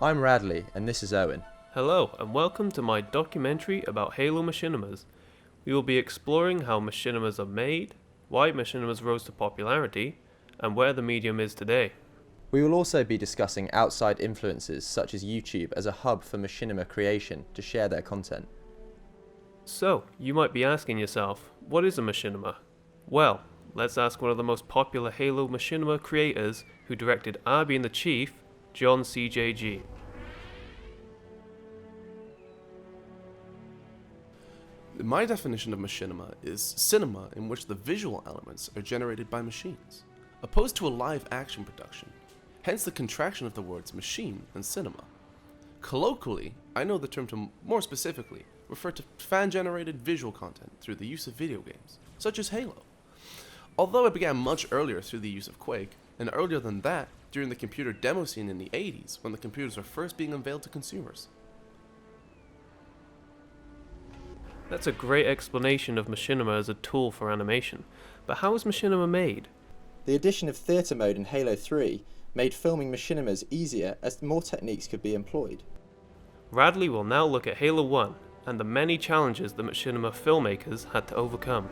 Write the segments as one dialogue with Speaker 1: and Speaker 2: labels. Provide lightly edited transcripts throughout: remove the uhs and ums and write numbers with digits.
Speaker 1: I'm Radley, and this is Owen.
Speaker 2: Hello, and welcome to my documentary about Halo machinimas. We will be exploring how machinimas are made, why machinimas rose to popularity, and where the medium is today.
Speaker 1: We will also be discussing outside influences such as YouTube as a hub for machinima creation to share their content.
Speaker 2: So, you might be asking yourself, what is a machinima? Well, let's ask one of the most popular Halo machinima creators who directed Arby and the Chief, John CJG.
Speaker 3: My definition of machinima is cinema in which the visual elements are generated by machines, opposed to a live action production, hence the contraction of the words machine and cinema. Colloquially, I know the term to more specifically refer to fan-generated visual content through the use of video games, such as Halo. Although it began much earlier through the use of Quake, and earlier than that during the computer demo scene in the 80s when the computers were first being unveiled to consumers.
Speaker 2: That's a great explanation of machinima as a tool for animation, but how is machinima made?
Speaker 1: The addition of theatre mode in Halo 3 made filming machinimas easier as more techniques could be employed.
Speaker 2: Radley will now look at Halo 1 and the many challenges the machinima filmmakers had to overcome.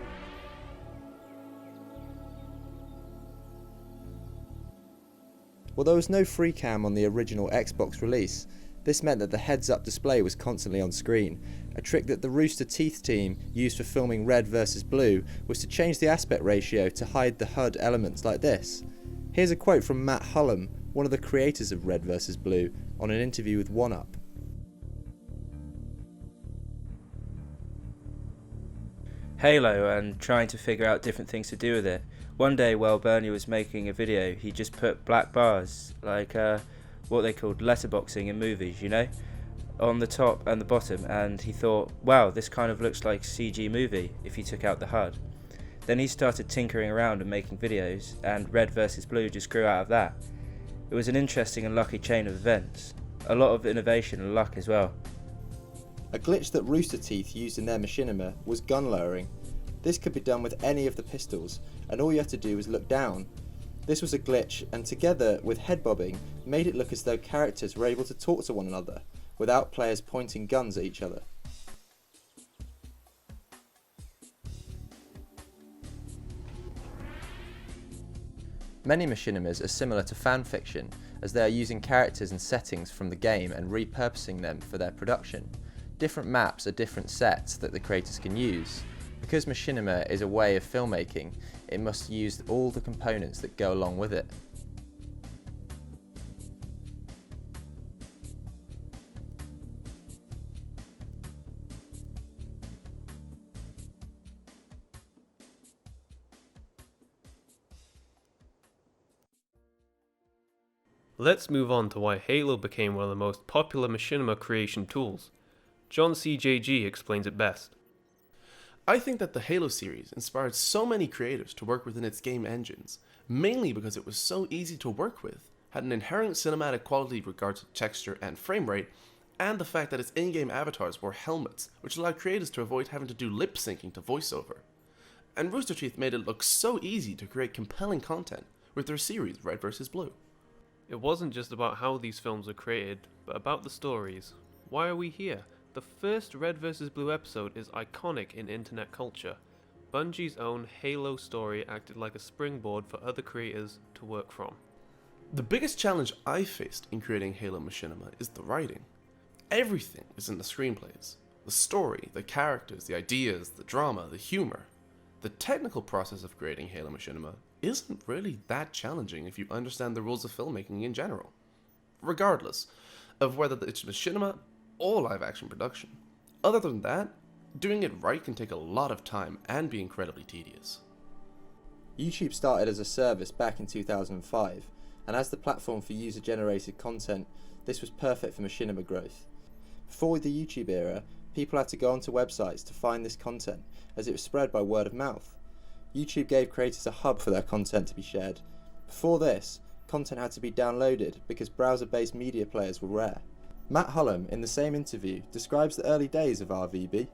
Speaker 1: Well, there was no free cam on the original Xbox release. This meant that the heads-up display was constantly on screen. A trick that the Rooster Teeth team used for filming Red vs Blue was to change the aspect ratio to hide the HUD elements like this. Here's a quote from Matt Hullum, one of the creators of Red vs Blue, on an interview with 1UP.
Speaker 4: Halo and trying to figure out different things to do with it. One day while Bernie was making a video, he just put black bars, like what they called letterboxing in movies, you know, on the top and the bottom, and he thought, wow, this kind of looks like CG movie if you took out the HUD. Then he started tinkering around and making videos, and Red vs Blue just grew out of that. It was an interesting and lucky chain of events. A lot of innovation and luck as well.
Speaker 1: A glitch that Rooster Teeth used in their machinima was gun lowering. This could be done with any of the pistols, and all you had to do was look down. This was a glitch, and together with head bobbing, made it look as though characters were able to talk to one another, without players pointing guns at each other. Many machinimas are similar to fanfiction, as they are using characters and settings from the game and repurposing them for their production. Different maps are different sets that the creators can use. Because machinima is a way of filmmaking, it must use all the components that go along with it.
Speaker 2: Let's move on to why Halo became one of the most popular machinima creation tools. John CJG explains it best.
Speaker 3: I think that the Halo series inspired so many creators to work within its game engines, mainly because it was so easy to work with, had an inherent cinematic quality with regards to texture and frame rate, and the fact that its in-game avatars wore helmets, which allowed creators to avoid having to do lip syncing to voiceover. And Rooster Teeth made it look so easy to create compelling content with their series Red vs Blue.
Speaker 2: It wasn't just about how these films were created, but about the stories. Why are we here? The first Red vs Blue episode is iconic in internet culture. Bungie's own Halo story acted like a springboard for other creators to work from.
Speaker 3: The biggest challenge I faced in creating Halo Machinima is the writing. Everything is in the screenplays. The story, the characters, the ideas, the drama, the humor. The technical process of creating Halo Machinima isn't really that challenging if you understand the rules of filmmaking in general, regardless of whether it's machinima or live action production. Other than that, doing it right can take a lot of time and be incredibly tedious.
Speaker 1: YouTube started as a service back in 2005, and as the platform for user-generated content, this was perfect for machinima growth. Before the YouTube era, people had to go onto websites to find this content, as it was spread by word of mouth. YouTube gave creators a hub for their content to be shared. Before this, content had to be downloaded because browser-based media players were rare. Matt Hullum, in the same interview, describes the early days of RVB.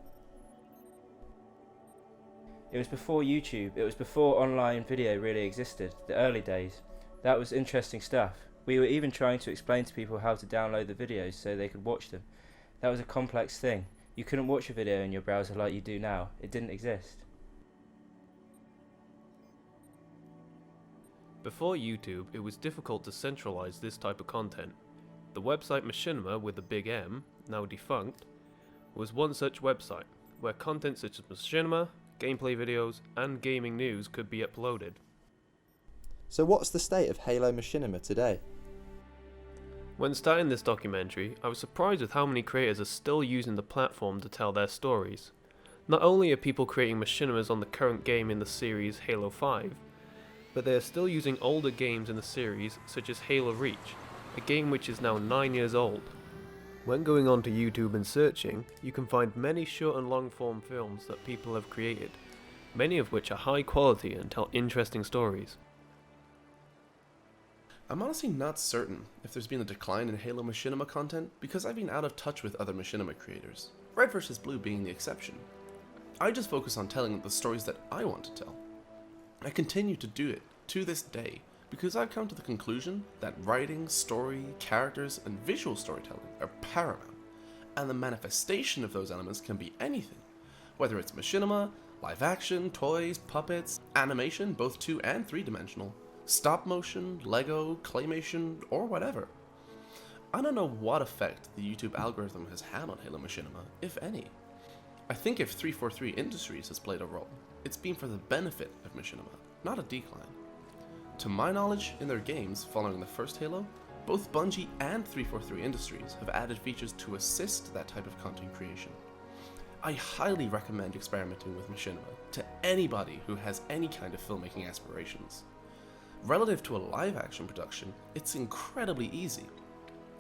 Speaker 4: It was before YouTube, it was before online video really existed, the early days. That was interesting stuff. We were even trying to explain to people how to download the videos so they could watch them. That was a complex thing. You couldn't watch a video in your browser like you do now. It didn't exist.
Speaker 2: Before YouTube, it was difficult to centralize this type of content. The website Machinima with a big M, now defunct, was one such website, where content such as Machinima, gameplay videos, and gaming news could be uploaded.
Speaker 1: So what's the state of Halo Machinima today?
Speaker 2: When starting this documentary, I was surprised with how many creators are still using the platform to tell their stories. Not only are people creating machinimas on the current game in the series Halo 5, but they are still using older games in the series such as Halo Reach, a game which is now 9 years old. When going onto YouTube and searching, you can find many short and long form films that people have created, many of which are high quality and tell interesting stories.
Speaker 3: I'm honestly not certain if there's been a decline in Halo Machinima content because I've been out of touch with other Machinima creators, Red vs. Blue being the exception. I just focus on telling the stories that I want to tell. I continue to do it to this day because I've come to the conclusion that writing, story, characters, and visual storytelling are paramount, and the manifestation of those elements can be anything, whether it's machinima, live action, toys, puppets, animation, both 2 and 3-dimensional, stop motion, Lego, claymation, or whatever. I don't know what effect the YouTube algorithm has had on Halo Machinima, if any. I think if 343 Industries has played a role, it's been for the benefit of Machinima, not a decline. To my knowledge, in their games following the first Halo, both Bungie and 343 Industries have added features to assist that type of content creation. I highly recommend experimenting with Machinima to anybody who has any kind of filmmaking aspirations. Relative to a live-action production, it's incredibly easy,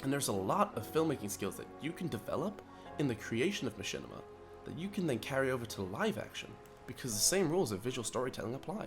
Speaker 3: and there's a lot of filmmaking skills that you can develop in the creation of Machinima that you can then carry over to live action, because the same rules of visual storytelling apply.